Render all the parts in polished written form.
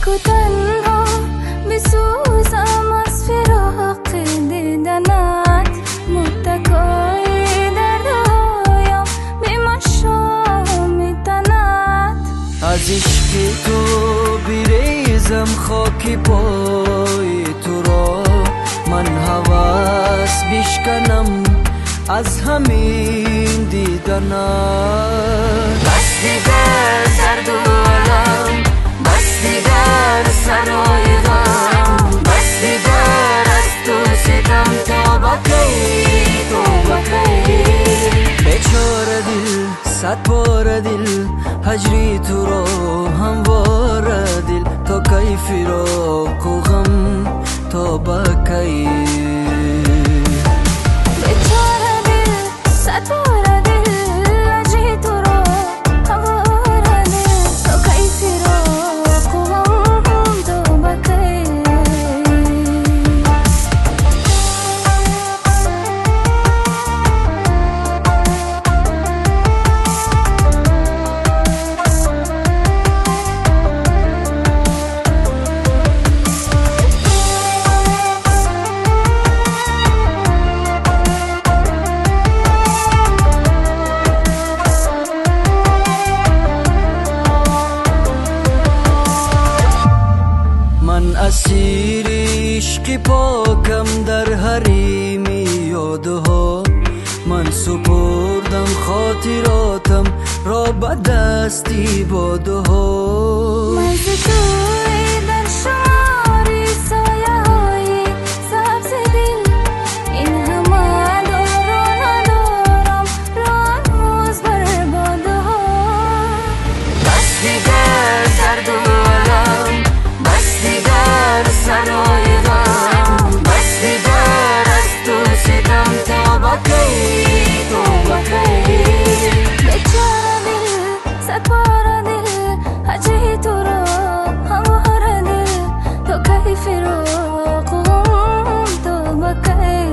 و تنها بسوزم از فراق دیدنت متکای دردهایم به مشام میتند از عشق تو بریزم خاک پای تو را من هوس بشکنم از همین دیدنت بس دیگر درد و علم بس دیگر سرای غم بس دیگر از تو ستم تا بکی بیچاره دل صد بار دل هجری تو را هموار دل تا کی فراق و غم تا بکی بیچاره دل صد بار دل هجری تو را هموار دل تا کی فراق و غم تا بکی اسیر عشق پاکم در حریم یادها من سپردم خاطراتم را به دستی بادها من ز توی در شماری سایه های سبز دل این همه دار و ندارم رموز بر بادها بس دیگر درد و علم بس دیگر سرای غم بس دیگر از تو ستم تا بکی بیچاره دل صد بار دل هجری تو را هموار دل تا کی فراق و غم تا بکی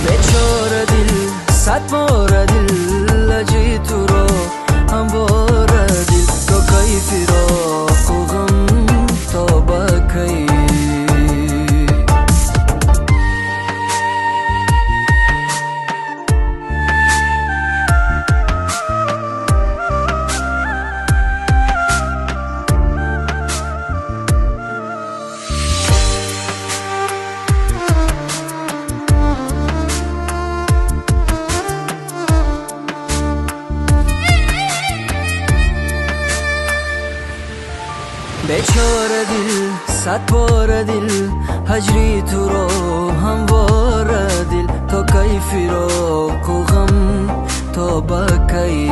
بیچاره دل صد بار دل هجری تو را هموار دل تا کی فراق و غم تا بکی بیچاره دل صد بار دل هجری تو را هموار دل تا کی فراق و غم تا بکی